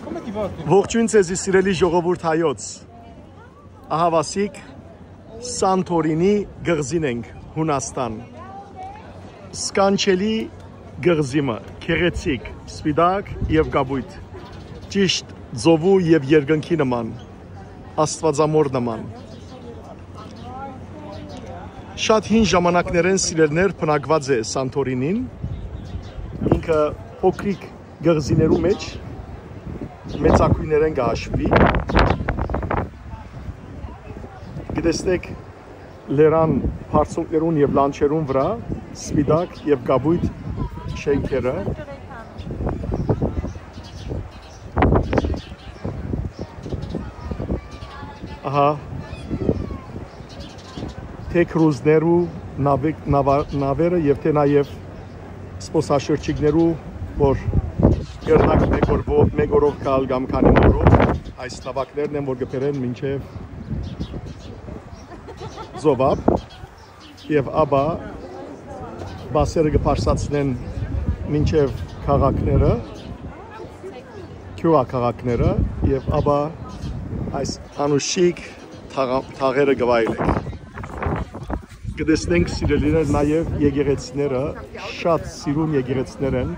Ողջույն ձեզի սիրելի ժողովուրդ հայոց, ահավասիկ Սանտորինի գղզին ենք Հունաստան, սկանչելի գղզիմը, քեղեցիկ, սպիտակ և կապույտ, ճիշտ ձովու և երկնքի նման, աստվածամոր նման։ Շատ հին ժամանակներեն սիրելներ բնակված է Սանտորինին, ինքը փոքրիկ գղզիներու մեջ մեծակույներեն գահաշվի, գտեսնեք լերան բարձունքներուն և լանջերուն վրա սպիտակ և կապույտ շենքերը, ահա թե կրուզներու նավերը և թե նաև սպոսաշրջիկներու, որ Երնակ մեկ օրով կալ կամ քանի օրով, այս նավակներն են, որ գբերեն մինչև Զովապ և ապա բասերը գպարսացնեն մինչև քաղաքները, քյուղաքաղաքները և ապա այս անուշիկ թաղերը գվայելեք։ Գտեսնենք սիրելիներ նաև եկեղեցիները, շատ սիրուն եկեղեցիներ են,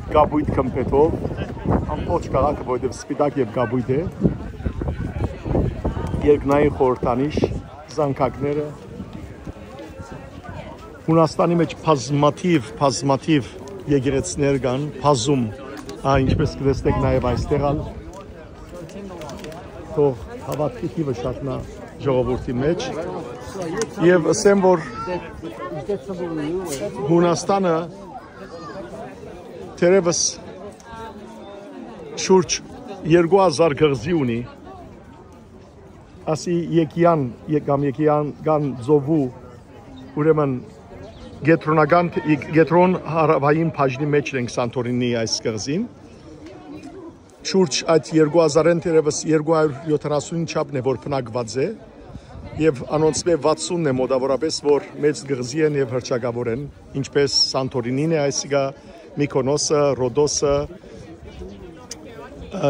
կապույտ կմպետով, ամբողջ քաղաքը, որովհետև սպիտակ և կապույտ է, երկնային խորհրդանիշ, զանգակները։ Հունաստանի մեջ բազմաթիվ եկեղեցիներ կան, բազում, ինչպես կտեսնեք նաև այստեղ ալ, թող հավատքի թիվը շատնա ժողովրդի մեջ, և ասեմ, որ Հունաստանը թերևս շուրջ 2000 գղզի ունի, ասի եկիան ձովու, ուրեմն գետրոն հարավային բաժնի մեջ ենք Սանտորինի այս գղզին, շուրջ այդ 2000-ն թերևս 270 չափն է, որ բնակված է, և անոնց մե 60-ն է մոտավորապես, որ մեծ գղզի են և հռչակավոր են, ինչպես Սանտորինին է այսիգա, Միկոնոսը, Ռոդոսը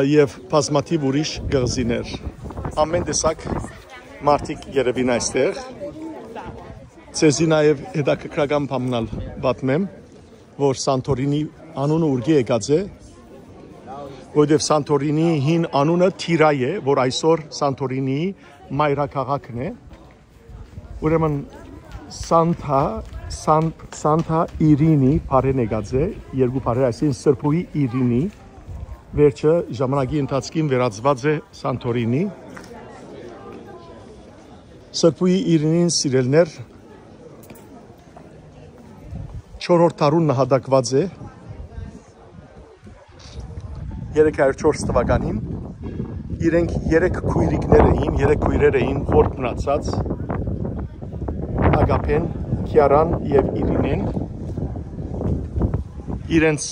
և բազմաթիվ ուրիշ գղզիներ։ Ամեն տեսակ մարդիկ երևին այստեղ, ցեզի նաև հետաքրքրական բանալ պատմեմ, որ Սանտորինի անունը ուրգի եկած է, որովհետև Սանտորինի հին անունը Թիրայ է, որ այսօր Սանտորինի մայրաքաղաքն է, ուրեմն Սանթա Իրինի բարեն եկած է, երկու բարեր, այսին Սրբուհի Իրինի, վերջը ժամանակի ընթացքին վերածված է Սանտորինի։ Սրբուհի Իրինին սիրելներ 4-րդ դարուն նահատակված է 304 թվականին, իրենք 3 քույրեր էին, խորտ մնացած, Ագապեն, Քիարան և Իրինեն, իրենց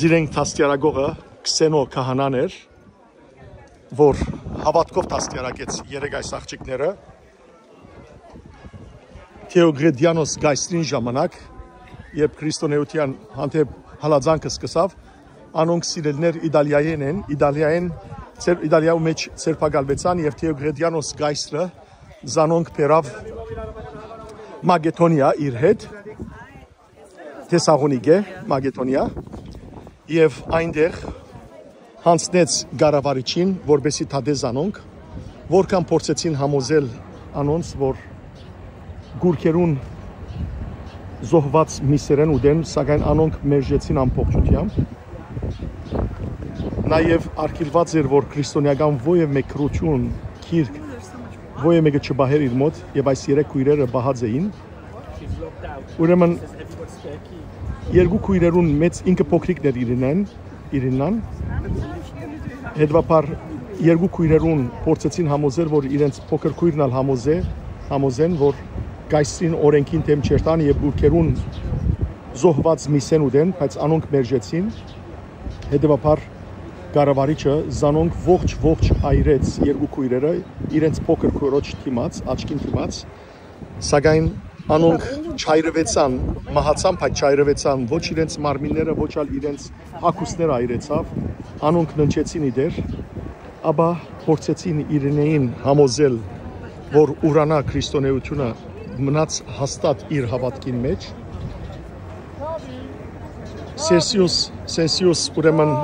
զիրենք տաստյարագողը Քսենո քահանան էր, որ հավատքով տաստյարակեց 3 այս աղջիկները, Թեոգրեդյանոս գայստրին ժամանակ, երբ քրիստոնեության հանդեպ հալածանքը սկսավ, անոնք սիրելներ Իտալիայում մեջ ցերպակալվեցան և Թեոգրեդյանոս գայստրը զանոնք բերավ Մագետոնիա իր հետ, Թեսաղոնիկե, Մագետոնիա, և այնտեղ հանձնեց գարավարիչին, որբեսի թադեզ անոնք, որքան փորձեցին համոզել անոնց, որ գուրքերուն զոհված միսերեն ուդեն, սակայն անոնք մերժեցին ամբողջությամբ, նաև արգելված էր, որ քրիստոնեական ովև մեկ քրություն, քիրք, ովև մեկը չբահեր իր մոտ, և այս 3 քույրերը բահած էին, ուրեմն երկու քույրերուն մեծ ինքը փոքրիկն էր Իրինան, հետվապար երկու քույրերուն փորձեցին համոզել, որ իրենց փոքր քույրն ալ համոզեն, որ գայստրին օրենքին դեմ չերտան և գուրքերուն զոհված միսեն ուդեն, բայց անոնք մերժեցին, հետևաբար կառավարիչը զանոնք ողջ այրեց երկու քույրերը իրենց փոքր քույրոջ թիմաց, աչքին թիմաց, սակայն Անոնք չայրվեցան, մահացան, բայց չայրվեցան, ոչ իրենց մարմինները, ոչ ալ իրենց հագուստները այրեցավ, անոնք ննչեցին իդեր, ապա փորձեցին իրենեին համոզել, որ ուրանա քրիստոնեությունը մնաց հաստատ իր հավատքին մեջ։ Սենսիուս ուրեմն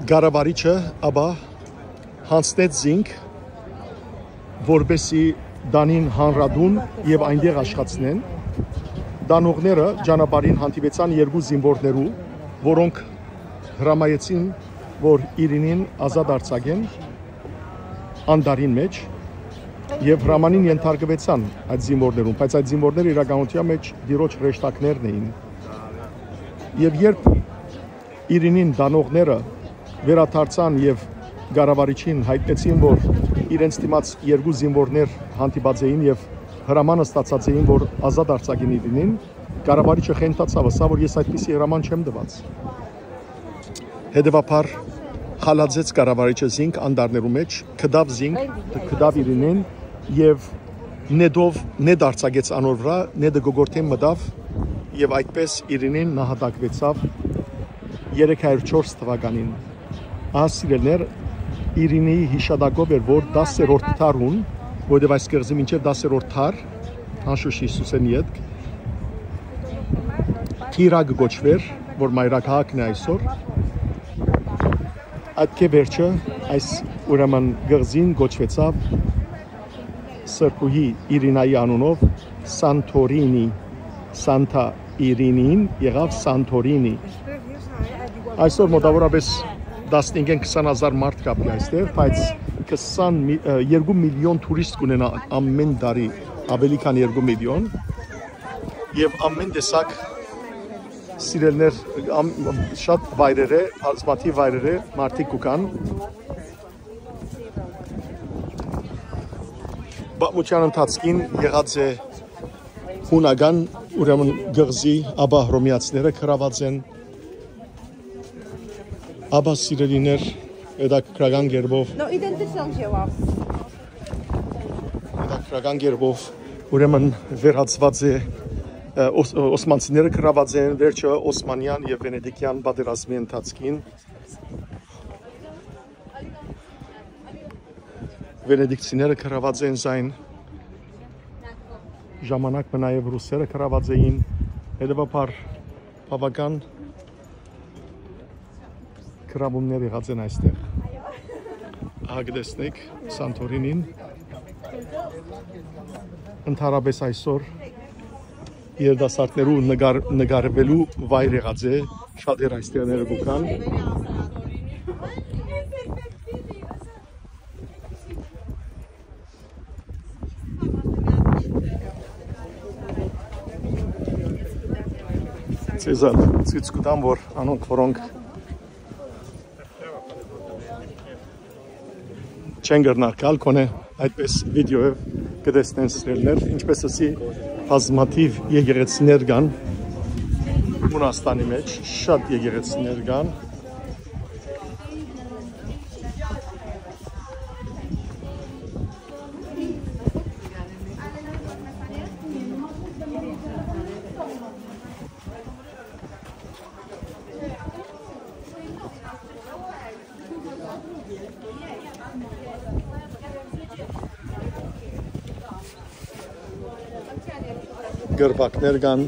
գարավարիչը ապա հանձնեց զինք, որբեսի դանին հանրադուն եւ այնտեղ աշխատեցնեն։ Դանողները ճանապարհին հանդիպեցան երկու զինվորներու, որոնք հրամայեցին, որ իրինին ազատ արձակեն անդարին մեջ եւ հրամանին ենթարկվեցան այդ զինվորներուն, բայց այդ զինվորները իրականության մեջ դիրոջ հրեշտակներն էին։ Եվ երբ իրինին դանողները վերադարձան եւ գարավարիչին հայտնեցին, որ իրենց դիմաց երկու զինվորներ հանդիպած էին եւ հրամանը ստացած էին, որ ազատ արձակեն իրինին, գարավարիչը խենթացավ, ասա, որ ես այդպիսի հրաման չեմ տված։ Հետևաբար հալածեց գարավարիչը զինք անդարներու մեջ, կդավ զինք, կդավ իրինին եւ նեդ արձակեց անոր վրա, նեդը գողորթեն մտավ եւ այդպես իրինին նահատակվեցավ 304 թվականին։ Ասիրելներ Իրինեի հիշադակով էր, որ 10-րդ թարուն, որտեղ այս կղզի մինչև 10-րդ թար, Անշուշ Հիսուսեն յետք, Թիրագ գոչվեր, որ մայրաքաղաքն է այսօր, այդ կեվերջը այս ուրեմն գղզին գոչվեցավ Սրբուհի Իրինայի անունով Սանթորինի, Սանթա Իրինին եղավ Սանթորինի։ Այսօր մոտավորապես 15-20,000 մարդ կապի այստեղ, բայց 2 միլիոն տուրիստ կունենա ամեն տարի, ավելի քան 2 միլիոն, եւ ամեն տեսակ սիրելներ, շատ վայրերը, բազմաթիվ վայրերը մարդիկ կան։ Պատմության ընթացքին եղած է հունական, ուրեմն գղզի, ապա հռոմեացիները գրաված են, ապա սիրելիներ հետաքրքրական գերբով ուրեմն վերածված է օսմանցիները գրաված են վերջը օսմանյան եւ վենեդիկյան պատերազմի ընթացքին վենեդիկցիները գրաված են զայն ժամանակ մնայև ռուսերը գրաված էին հետևաբար բավական գրավումներ եղած են այստեղ ահագ տեսնեք Սանտորինին ընդհանրապես այսօր երդասարտներու նկարվելու վայր եղած է շատեր այստեղները կան Ցեզան ցույց կտամ որ անոնք որոնք չեն գտնալ կոնե այդպես վիդեոյով կտեսնեն սրելներ ինչպես ասի բազմաթիվ եկեղեցիներ կան Հունաստանի մեջ շատ եկեղեցիներ կան Գրվակներ կան,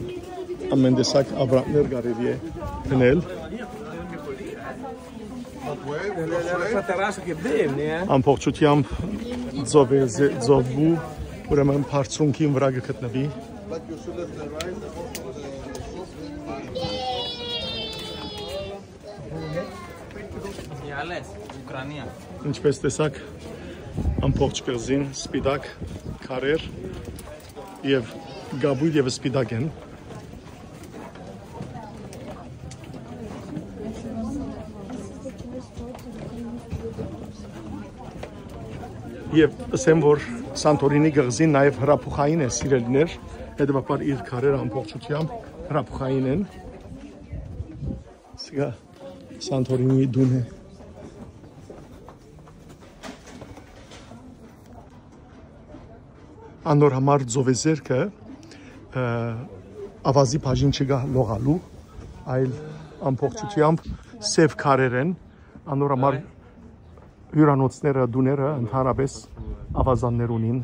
ամեն տեսակ ավրանքներ կարելի է գնել։ Ամբողջությամբ ձովու ուրեմն բարձունքին վրա կգտնվի։ Ինչպես տեսակ ամբողջ կղզին սպիտակ քարեր եւ Գաբույլ եւ սպիտակ են եւ ասեմ որ Սանտորինի գղզին նաեւ հրափոխային է սիրելիներ հետեւաբար իր քարերը ամբողջությամբ հրափոխային են սա Սանտորինի դուն է անոր համար ծովեզերքը ավազի բաժին չգա լողալու, այլ ամբողջությամբ սև քարեր են, անոր համար հյուրանոցները, դուները ընդհանրապես ավազաններ ունին,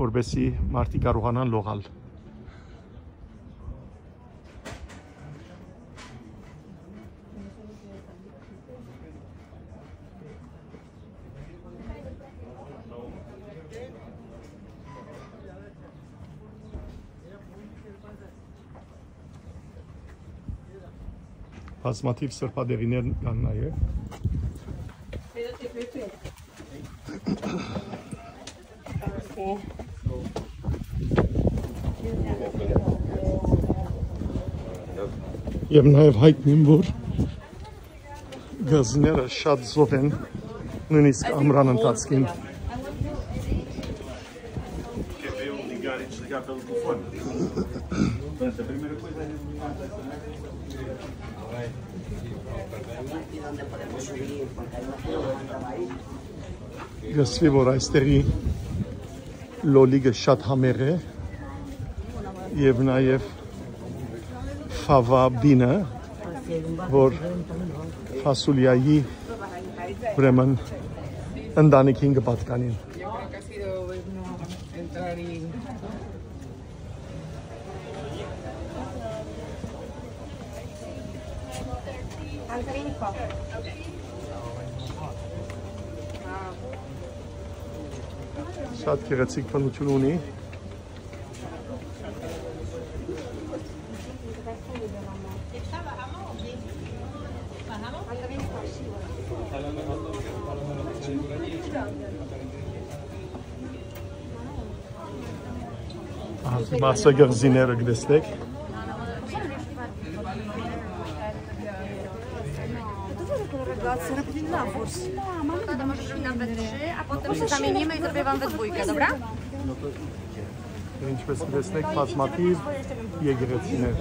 որբեսի մարդիկ կարողանան լողալ։ Բազմաթիվ սրբադեղիներ կան նաև։ Եվ նաև հայտնի եմ, որ գազները շատ զով են, նույնիսկ ամռան ընթացքին։ Գսվի, որ այստեղի լոլիգը շատ համեղ է և նաև ֆավա բինը, որ ֆասուլիայի ուրեմն ընտանիքին կպատկանին։ Շատ գեղեցիկ բնություն ունի։ Մասը գղզիները գտեսնեք։ Ինչպես գտեսնեք, բազմաթիվ եկեղեցիներ։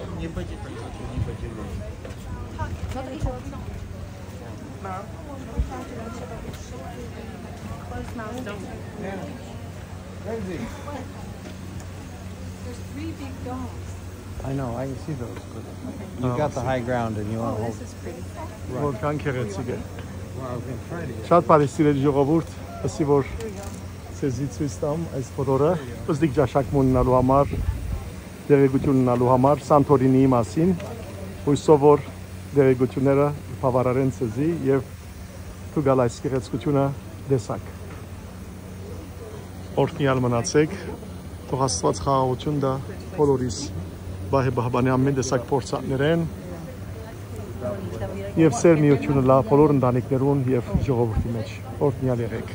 There's 3 big dogs. I know, I can see those. But you got the high ground and you want to hold. This is pretty. Որքան գեղեցիկ է։ Well, I was going to try to get. Շատ բարի սիրելի ժողովուրդ, ասի որ ցեզի ցույց տամ այս բոլորը, ըստիկ ճաշակ ունենալու համար, դերեկություն ունենալու համար Սանտորինիի մասին, հույսով որ դերեկությունները բավարարեն ցեզի եւ թուգալ այս գեղեցկությունը դեսակ։ Օրհնյալ մնացեք, թող Աստված խաղաղություն տա բոլորիս բահբանյան մեծ դեսակ փորձաններեն եւ սեր միությունը լավ բոլոր ընտանիքներուն եւ ժողովրդի մեջ օրհնյալ եղեք։